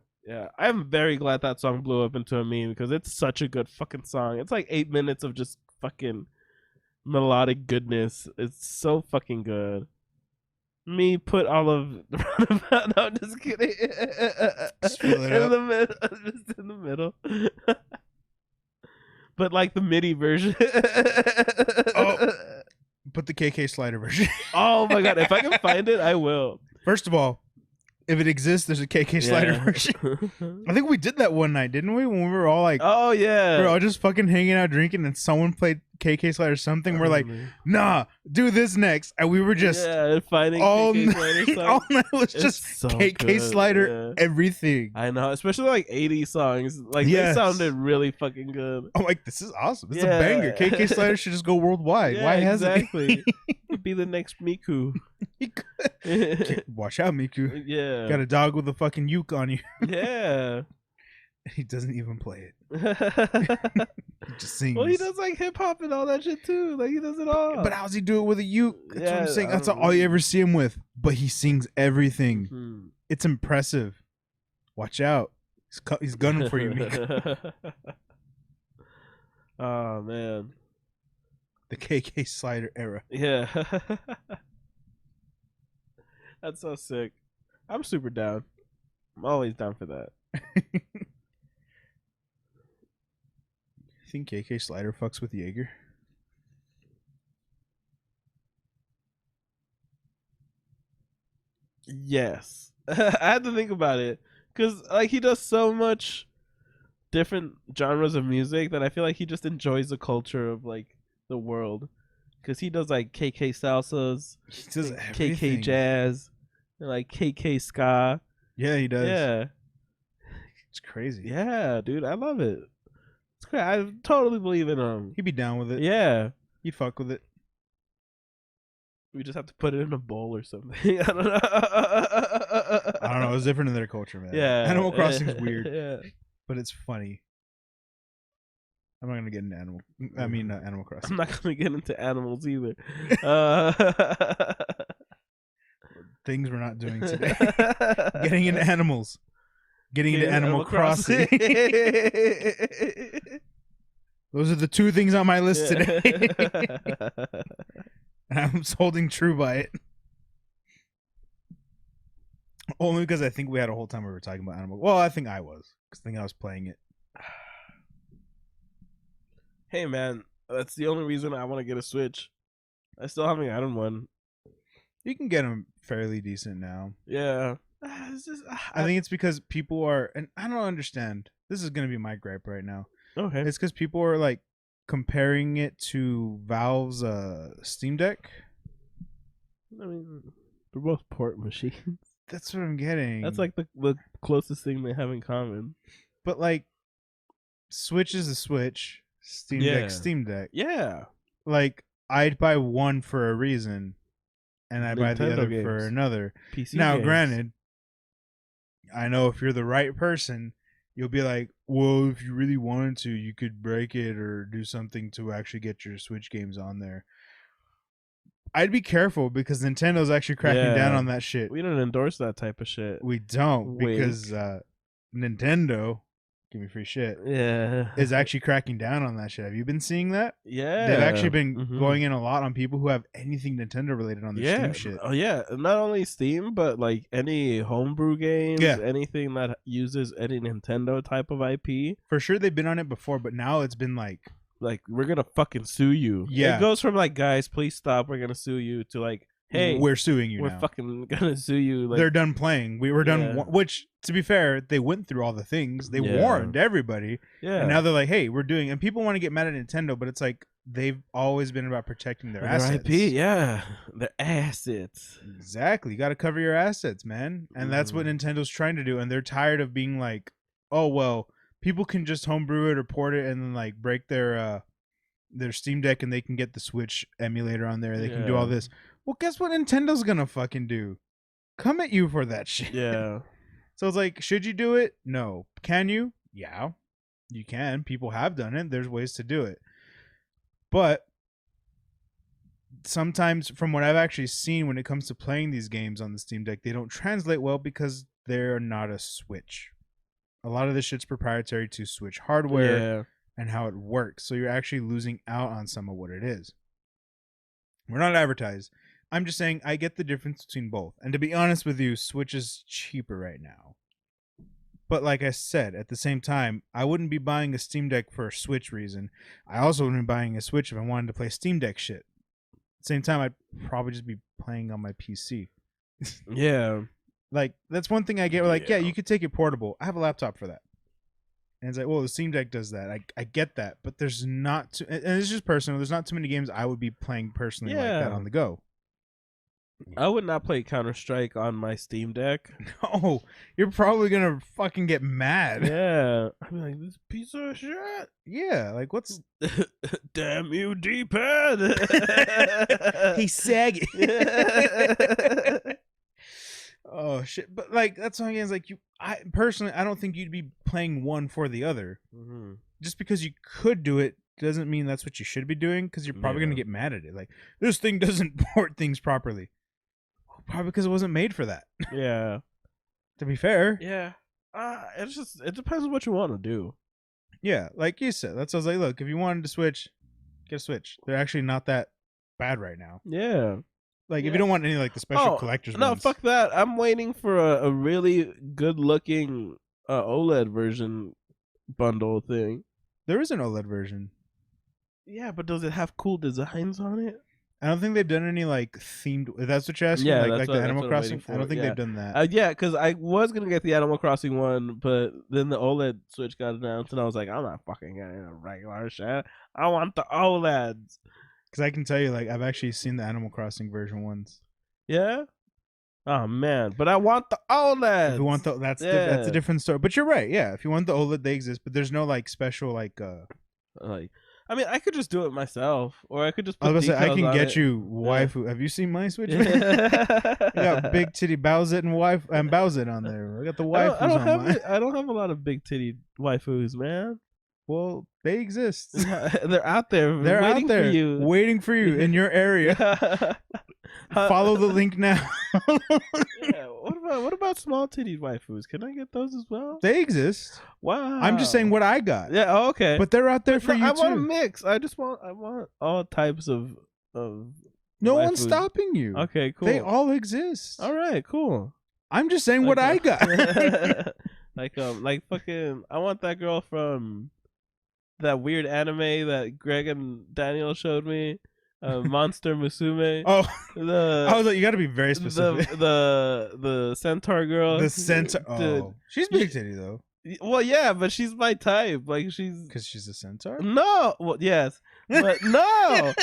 S1: I'm very glad that song blew up into a meme because it's such a good fucking song. It's like 8 minutes of just fucking melodic goodness. It's so fucking good. me put all of the no, I'm just kidding.
S2: Just fill it
S1: in
S2: up.
S1: the middle, just in the middle. But like the MIDI version.
S2: Oh, put the KK slider version.
S1: Oh my god! If I can find it, I will.
S2: First of all, if it exists, there's a KK slider version. I think we did that one night, didn't we? When we were all like,
S1: oh yeah,
S2: we were all just fucking hanging out drinking, and someone played KK slider something. We're like, nah, do this next, and we were just
S1: finding
S2: all
S1: KK
S2: night.
S1: Slider
S2: All night was
S1: It's
S2: just
S1: so
S2: KK
S1: good,
S2: slider everything.
S1: I know, especially like 80s songs. Like
S2: Yes.
S1: they sounded really fucking good.
S2: I'm like, this is awesome. It's a banger. KK slider should just go worldwide.
S1: Yeah,
S2: Why hasn't
S1: exactly? Could be the next Miku.
S2: he? Could. Watch out, Miku.
S1: Yeah.
S2: Got a dog with a fucking uke on you.
S1: Yeah.
S2: He doesn't even play it. He just sings.
S1: Well, he does like hip hop and all that shit too. Like he does it all.
S2: But how's he do it with a uke? That's what I'm saying.
S1: I
S2: That's
S1: don't
S2: all you
S1: know.
S2: ever see him with. But he sings everything.
S1: Mhm.
S2: It's impressive. Watch out. He's gunning for you, Miku.
S1: Oh man.
S2: The KK slider era.
S1: Yeah. That's so sick. I'm super down. I'm always down for that.
S2: Think KK slider fucks with Jaeger?
S1: Yes. I had to think about it because like he does so much different genres of music that I feel like he just enjoys the culture of like the world because he does like KK salsas,
S2: He does
S1: and
S2: everything.
S1: KK jazz, and like KK ska.
S2: Yeah, he does.
S1: Yeah,
S2: It's crazy.
S1: yeah, dude, I love it. It's great. I totally believe in him.
S2: He'd be down with it.
S1: Yeah,
S2: He'd fuck with it.
S1: we just have to put it in a bowl or something. I don't know.
S2: I don't know. It's different in their culture, man.
S1: Yeah,
S2: Animal Crossing's weird,
S1: Yeah.
S2: but it's funny. I'm not gonna get into Animal Crossing.
S1: I'm not gonna get into animals either.
S2: Things we're not doing today. Getting into animals. Getting into Animal Crossing. Those are the two things on my list today. And I'm holding true by it. Only because I think we had a whole time we were talking about Animal. Well, I think I was. Because I think I was playing it.
S1: Hey man, that's the only reason I want to get a Switch. I still haven't gotten one.
S2: You can get them fairly decent now.
S1: Yeah. It's just,
S2: I think it's because people are, and I don't understand. This is gonna be my gripe right now.
S1: okay.
S2: It's because people are like comparing it to Valve's Steam Deck.
S1: I mean, they're both port machines.
S2: That's what I'm getting.
S1: That's like the closest thing they have in common.
S2: but like, Switch is a Switch. Steam
S1: Yeah.
S2: Deck, Steam Deck.
S1: Yeah.
S2: Like, I'd buy one for a reason, and I buy the
S1: Nintendo
S2: other
S1: games.
S2: for another.
S1: PC.
S2: Now,
S1: games.
S2: granted, I know if you're the right person, you'll be like, well, if you really wanted to, you could break it or do something to actually get your Switch games on there. I'd be careful because Nintendo's actually cracking down
S1: Yeah.
S2: on that shit.
S1: We don't endorse that type of shit.
S2: We don't
S1: Wink.
S2: because Nintendo, give me free shit,
S1: Yeah.
S2: is actually cracking down on that shit. Have you been seeing that?
S1: Yeah.
S2: They've actually been
S1: Mhm.
S2: going in a lot on people who have anything Nintendo related on their Steam shit.
S1: Oh yeah, not only Steam, but like any homebrew games,
S2: Yeah.
S1: anything that uses any Nintendo type of IP.
S2: For sure they've been on it before, but now it's been like,
S1: We're gonna fucking sue you.
S2: Yeah.
S1: It goes from like, guys, please stop, we're gonna sue you, to like, hey,
S2: we're suing you
S1: we're
S2: now.
S1: fucking gonna sue you. Like,
S2: They're done playing. We were done.
S1: Yeah.
S2: Which, to be fair, they went through all the things. They
S1: Yeah.
S2: warned everybody.
S1: yeah.
S2: And now they're like, hey, we're doing. And people want to get mad at Nintendo, but it's like they've always been about protecting their assets.
S1: IP, yeah, their assets.
S2: Exactly. You got to cover your assets, man. And that's what Nintendo's trying to do. And they're tired of being like, oh, well, people can just homebrew it or port it and then like break their Steam Deck and they can get the Switch emulator on there. They can do all
S1: Yeah.
S2: this. Well, guess what Nintendo's going to fucking do? Come at you for that shit.
S1: Yeah,
S2: So it's like, should you do it? No. Can you? Yeah, you can. People have done it. There's ways to do it. But sometimes, from what I've actually seen when it comes to playing these games on the Steam Deck, they don't translate well because they're not a Switch. A lot of this shit's proprietary to Switch hardware
S1: yeah,
S2: and how it works. So you're actually losing out on some of what it is. We're not advertised, I'm just saying I get the difference between both. And to be honest with you, Switch is cheaper right now. But like I said, at the same time, I wouldn't be buying a Steam Deck for a Switch reason. I also wouldn't be buying a Switch if I wanted to play Steam Deck shit. At the same time, I'd probably just be playing on my PC.
S1: Yeah.
S2: Like, that's one thing I get. Like, yeah, you could take it portable. I have a laptop for that. And it's like, well, the Steam Deck does that. I get that. But there's not too, and it's just personal. There's not too many games I would be playing personally like that on the go.
S1: I would not play Counter-Strike on my Steam Deck.
S2: No, you're probably going to fucking get mad.
S1: Yeah. I'd be like, this piece of shit.
S2: Yeah, like, what's...
S1: Damn you, D-pad.
S2: He's saggy. Oh shit! But like that's one again. Like I personally, I don't think you'd be playing one for the other.
S1: Mm-hmm.
S2: Just because you could do it doesn't mean that's what you should be doing. Because you're probably gonna get mad at it. Like this thing doesn't port things properly. Probably because it wasn't made for that.
S1: Yeah.
S2: To be fair.
S1: Yeah. It depends on what you want to do.
S2: Yeah, like you said, that's what I was like. Look, if you wanted to switch, get a Switch. They're actually not that bad right now.
S1: Yeah.
S2: Like, if you don't want any, like, the special collector's
S1: no,
S2: ones.
S1: fuck that. I'm waiting for a really good-looking OLED version bundle thing.
S2: There is an OLED version.
S1: Yeah, but does it have cool designs on it?
S2: I don't think they've done any, like, themed... That's what you're asking?
S1: Yeah,
S2: like the Animal Crossing? I don't think they've done that.
S1: Yeah, because I was going to get the Animal Crossing one, but then the OLED Switch got announced, and I was like, I'm not fucking getting a regular shit. I want the OLEDs.
S2: Because I can tell you, like, I've actually seen the Animal Crossing version once.
S1: Yeah? Oh, man. But I want the OLED.
S2: If you want that's a different story. But you're right, yeah. If you want the OLED, they exist. But there's no, like, special, like...
S1: I mean, I could just do it myself. Or I could just put
S2: I was gonna say, I can get
S1: it.
S2: you waifu. Have you seen my Switch? You got big titty Bowsette and Bowsette on there. I got the waifus on mine.
S1: I don't have a lot of big titty waifus, man.
S2: Well, they exist.
S1: They're out there.
S2: They're
S1: waiting
S2: out there,
S1: for you.
S2: waiting for you in your area. Follow the link now.
S1: Yeah, what about small titty waifus? Can I get those as well?
S2: They exist.
S1: Wow.
S2: I'm just saying what I got.
S1: Yeah. Oh, okay.
S2: But they're out there for you
S1: I
S2: too.
S1: want a mix. I want all types of.
S2: No
S1: waifus.
S2: one's stopping you.
S1: Okay. Cool.
S2: They all exist.
S1: All right. Cool.
S2: I'm just saying what I got.
S1: like fucking. I want that girl from that weird anime that Greg and Daniel showed me. Monster Musume.
S2: Oh, I was like, you got to be very specific.
S1: The centaur girl.
S2: The centaur. Oh, she's big titty though.
S1: Well, yeah, but she's my type. Like
S2: because she's a centaur.
S1: No, well, yes, but no.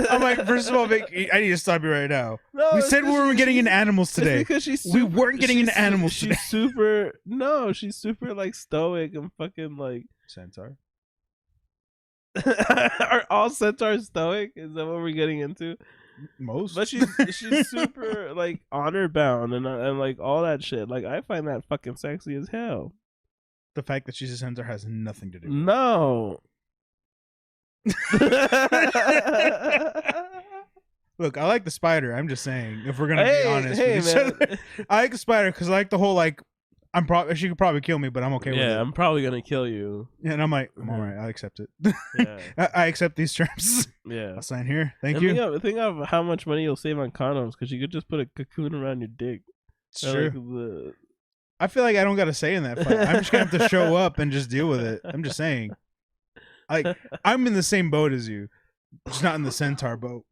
S2: I'm like, first of all, Vic, I need to stop you right now.
S1: No,
S2: we said we weren't getting into animals today.
S1: Because
S2: we weren't getting into animals today.
S1: She's super. No, she's super like stoic and fucking like
S2: centaur.
S1: Are all centaurs stoic? Is that what we're getting into?
S2: Most,
S1: but she's super like honor bound and like all that shit. Like I find that fucking sexy as hell.
S2: The fact that she's a centaur has nothing to do with
S1: it. No.
S2: Look, I like the spider. I'm just saying, if we're gonna be honest with each
S1: man.
S2: other, I like the spider because I like the whole like. She could probably kill me, but I'm okay with it.
S1: Yeah, I'm probably gonna kill you.
S2: Yeah, and I'm like, I'm all right. I accept it.
S1: Yeah.
S2: I accept these terms.
S1: Yeah.
S2: I'll sign here. Thank you.
S1: Think of how much money you'll save on condoms because you could just put a cocoon around your dick.
S2: It's true. Like I feel like I don't got to say in that fight. I'm just gonna have to show up and just deal with it. I'm just saying. Like I'm in the same boat as you, just not in the centaur boat.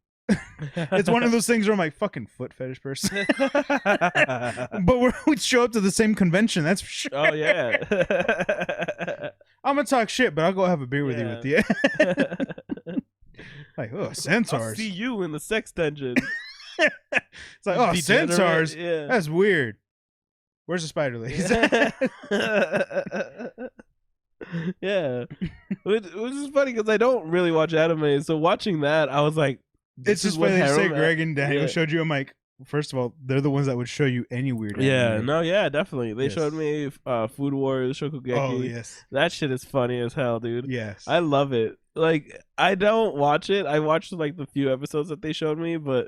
S2: It's one of those things where I'm like fucking foot fetish person, but we'd show up to the same convention. That's for sure.
S1: Oh yeah.
S2: I'm gonna talk shit, but I'll go have a beer with you at the end. Like, oh, centaurs.
S1: I'll see you in the sex dungeon.
S2: It's like, oh, centaurs. Yeah. That's weird. Where's the spider lady?
S1: Yeah, which is funny because I don't really watch anime, so watching that, I was like.
S2: It's just when they say Greg and Daniel showed you. I'm like, first of all, they're the ones that would show you any weird anime.
S1: Yeah, no, yeah, definitely. They showed me Food Wars, Shokugeki.
S2: Oh, yes.
S1: That shit is funny as hell, dude.
S2: Yes.
S1: I love it. Like, I don't watch it. I watched, like, the few episodes that they showed me, but...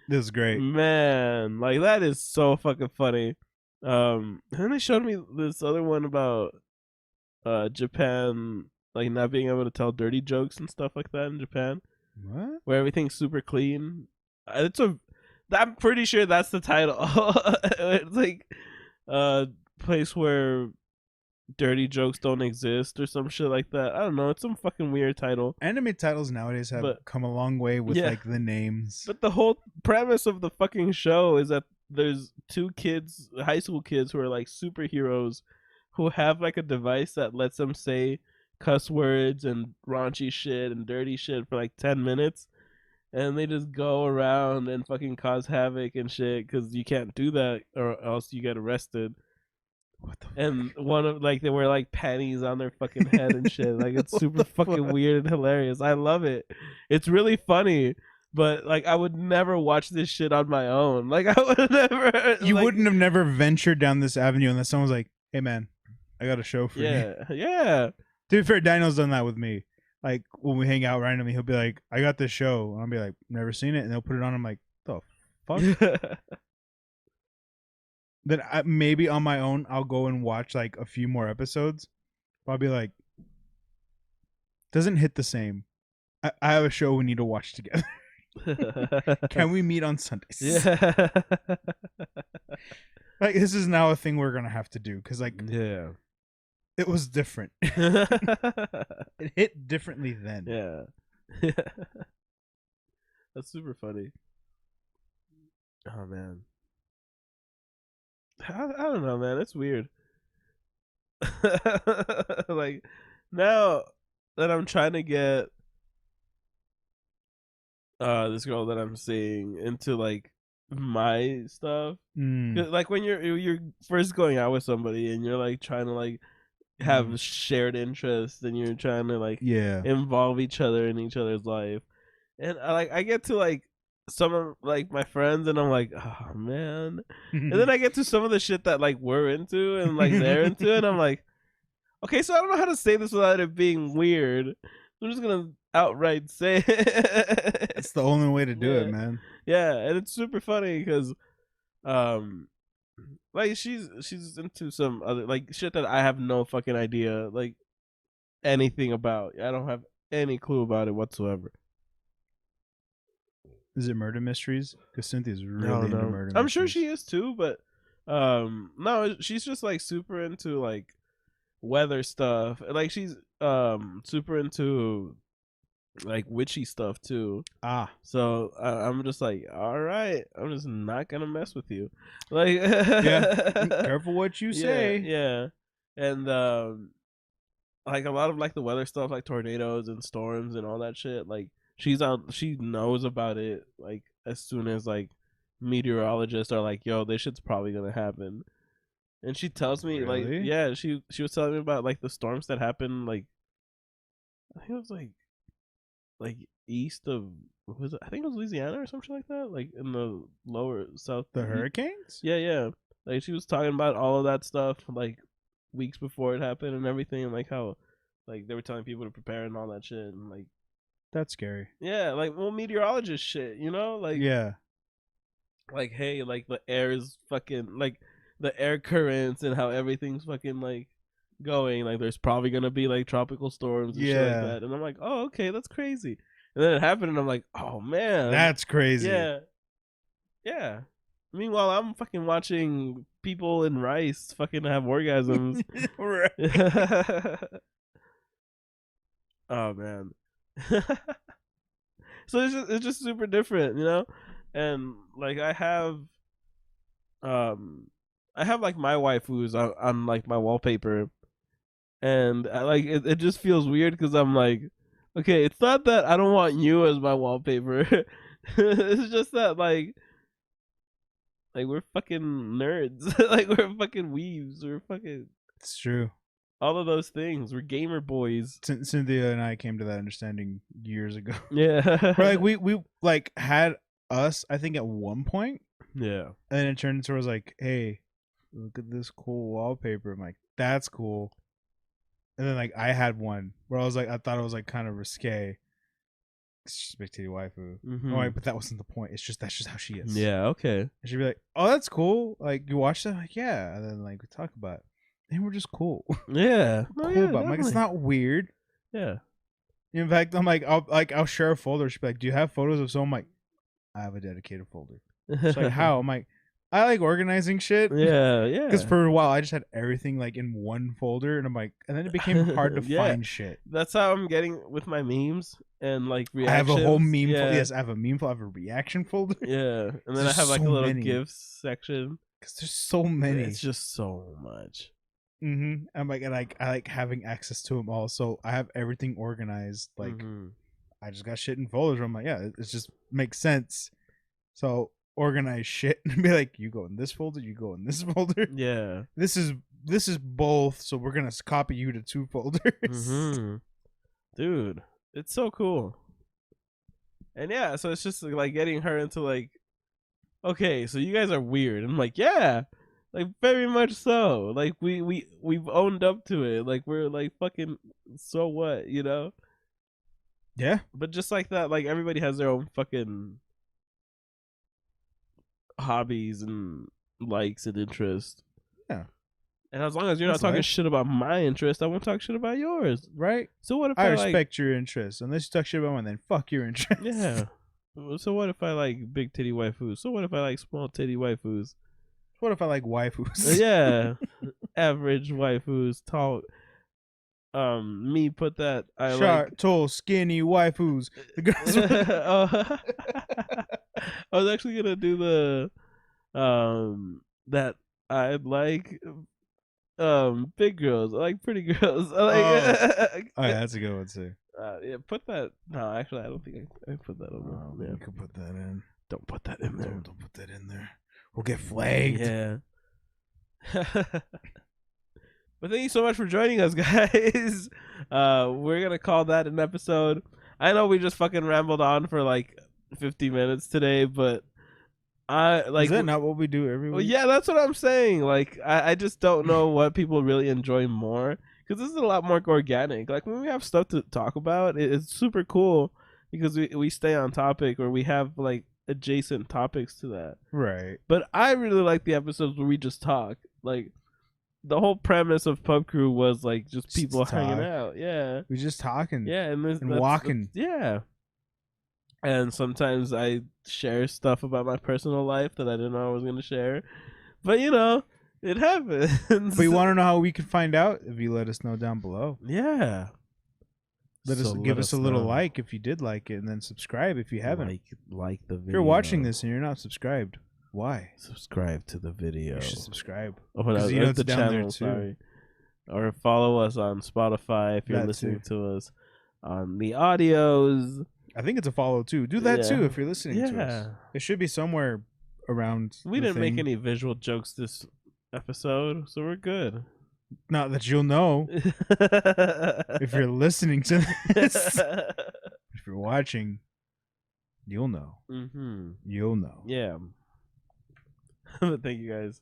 S2: This is great.
S1: Man, like, that is so fucking funny. And then they showed me this other one about Japan, like, not being able to tell dirty jokes and stuff like that in Japan.
S2: What?
S1: Where everything's super clean. It's a I'm pretty sure that's the title. It's like a place where dirty jokes don't exist or some shit like that. I don't know. It's some fucking weird title.
S2: Anime titles nowadays have
S1: But
S2: come a long way with
S1: yeah.
S2: like the names.
S1: But the whole premise of the fucking show is that there's two kids, high school kids, who are like superheroes who have like a device that lets them say cuss words and raunchy shit and dirty shit for like 10 minutes. And they just go around and fucking cause havoc and shit because you can't do that or else you get arrested.
S2: What the
S1: And
S2: fuck?
S1: one of like they wear like panties on their fucking head and shit. Like it's
S2: What
S1: super
S2: the
S1: fucking
S2: fuck?
S1: weird and hilarious. I love it. It's really funny, but like I would never watch this shit on my own. Like I would never.
S2: You
S1: like,
S2: wouldn't have never ventured down this avenue unless someone's like, "Hey man, I got a show for you."
S1: Yeah.
S2: To be fair, Daniel's done that with me. Like when we hang out randomly, he'll be like, "I got this show," and I'll be like, "Never seen it," and they'll put it on. I'm like, "The fuck." Then maybe on my own, I'll go and watch like a few more episodes. I'll be like, "Doesn't hit the same." I have a show we need to watch together. Can we meet on Sundays?
S1: Yeah.
S2: Like this is now a thing we're gonna have to do because like
S1: Yeah.
S2: it was different. It hit differently then.
S1: Yeah. That's super funny. Oh man. I don't know, man. It's weird. Like now that I'm trying to get this girl that I'm seeing into like my stuff. Like when you're first going out with somebody and you're like trying to like have shared interests and you're trying to like involve each other in each other's life. And I get to like some of like my friends and I'm like, oh man. And then I get to some of the shit that like we're into and like they're into and I'm like, okay, so I don't know how to say this without it being weird. I'm just gonna outright say it.
S2: It's the only way to do it, man.
S1: Yeah, and it's super funny because like she's into some other like shit that I have no fucking idea like anything about. I don't have any clue about it whatsoever.
S2: Is it murder mysteries? Because Cynthia's really
S1: No,
S2: into
S1: no.
S2: murder mysteries.
S1: I'm sure she is too, but no, she's just like super into like weather stuff. Like she's super into like witchy stuff too. So I'm just like, all right, I'm just not gonna mess with you. Like,
S2: yeah, careful what you say.
S1: Yeah, and like a lot of like the weather stuff, like tornadoes and storms and all that shit. Like she knows about it. Like as soon as like meteorologists are like, yo, this shit's probably gonna happen. And she tells me
S2: Really?
S1: like, yeah, she was telling me about like the storms that happened. Like I think it was like east of what was it? I think it was Louisiana or something like that. Like in the lower south.
S2: The hurricanes?
S1: Yeah. Like she was talking about all of that stuff like weeks before it happened and everything, and like how like they were telling people to prepare and all that shit, and like
S2: that's scary.
S1: Yeah, like well, meteorologist shit, you know, like like hey, like the air is fucking like the air currents and how everything's fucking like going. Like there's probably gonna be like tropical storms and shit like that, and I'm like, oh okay, that's crazy. And then it happened, and I'm like, oh man,
S2: that's crazy.
S1: Yeah. Meanwhile, I'm fucking watching people in rice fucking have orgasms. Oh man. So it's just super different, you know? And like I have like my waifus on like my wallpaper, and like it just feels weird because I'm like, okay, it's not that I don't want you as my wallpaper. It's just that like we're fucking nerds. Like we're fucking weaves. We're fucking.
S2: It's true.
S1: All of those things. We're gamer boys.
S2: Cynthia and I came to that understanding years ago.
S1: Yeah.
S2: Like we like had us, I think, at one point.
S1: Yeah.
S2: And then it turned into was like, hey, look at this cool wallpaper. I'm like, that's cool. And then like I had one where I was like, I thought it was like kind of risque. It's just big titty waifu. Oh, but that wasn't the point. It's just that's just how she is.
S1: Yeah, okay.
S2: And she'd be like, oh, that's cool. Like you watch that? I'm like, yeah. And then like we talk about it. And we're just cool.
S1: Yeah.
S2: Cool about it. I'm like, it's not weird.
S1: Yeah.
S2: In fact, I'm like, I'll share a folder. She'll be like, do you have photos of someone? I'm like, I have a dedicated folder. She's like, how? I'm like, I like organizing shit.
S1: Yeah,
S2: Because
S1: yeah.
S2: for a while I just had everything like in one folder, and I'm like, and then it became hard to
S1: Yeah.
S2: find shit.
S1: That's how I'm getting with my memes and like
S2: I have a whole
S1: reactions.
S2: meme.
S1: Yeah.
S2: Yes, I have a meme. I have a reaction folder.
S1: Yeah. And then I
S2: There's
S1: have like
S2: so
S1: a little
S2: many.
S1: gifts section.
S2: Because there's so many.
S1: It's just so much.
S2: I'm like, and I like having access to them all. So I have everything organized. Like,
S1: Mhm.
S2: I just got shit in folders. Where I'm like, yeah, it just makes sense. So organize shit and be like, you go in this folder, you go in this folder.
S1: Yeah.
S2: This is both. So we're gonna copy you to 2 folders.
S1: Mhm. Dude, it's so cool. And yeah, so it's just like getting her into like, okay, so you guys are weird. I'm like, yeah, like very much so. Like we've owned up to it. Like we're like fucking, so what, you know?
S2: Yeah.
S1: But just like that, like everybody has their own fucking hobbies and likes and interests.
S2: Yeah.
S1: And as long as you're
S2: That's
S1: not talking
S2: life.
S1: shit about my interest, I won't talk shit about yours.
S2: Right?
S1: So what if
S2: I
S1: I like,
S2: respect your interests. Unless you talk shit about mine, then fuck your interests.
S1: yeah. So what if I like big titty waifus? So what if I like small titty waifus?
S2: What if I like waifus?
S1: Yeah, average waifus, tall. Me put that I
S2: Short,
S1: like.
S2: tall, skinny waifus. The girls.
S1: Oh, I was actually gonna do the that I like big girls. I like pretty girls. I like.
S2: Oh, yeah, that's a good one too.
S1: Yeah, put that. No, actually, I don't think I put that on there.
S2: You
S1: Yeah.
S2: could put that in.
S1: Don't put that in there.
S2: Don't put that in there. We'll get flagged.
S1: Yeah. But thank you so much for joining us, guys. We're gonna call that an episode. I know we just fucking rambled on for like 50 minutes today, but I like.
S2: Is that not what we do every
S1: Well,
S2: week?
S1: yeah, that's what I'm saying. Like, I just don't know what people really enjoy more, because this is a lot more organic. Like when we have stuff to talk about, it's super cool because we stay on topic, or we have like adjacent topics to that.
S2: Right.
S1: But I really like the episodes where we just talk. Like the whole premise of Pub Crew was like just people hanging out. Yeah.
S2: We just talking.
S1: Yeah, and
S2: walking.
S1: Yeah. And sometimes I share stuff about my personal life that I didn't know I was gonna share. But you know, it happens.
S2: But you want to know how we can find out? If you let us know down below.
S1: Yeah.
S2: Give us a little like if you did like it, and then subscribe if you haven't.
S1: Like the video.
S2: If you're watching this and you're not subscribed, why?
S1: Subscribe to the video.
S2: You should subscribe.
S1: Oh,
S2: you know it's
S1: the
S2: down
S1: channel,
S2: there too.
S1: sorry. Or follow us on Spotify if you're
S2: That
S1: listening
S2: too.
S1: to us on the audios.
S2: I think it's a follow too. Do that too if you're listening to us.
S1: Yeah.
S2: It should be somewhere around.
S1: We
S2: the
S1: didn't make
S2: thing.
S1: any visual jokes this episode, so we're good.
S2: Not that you'll know if you're listening to this. If you're watching, you'll know.
S1: Mm-hmm.
S2: You'll know.
S1: Yeah. But thank you guys.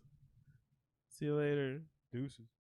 S1: See you later.
S2: Deuces.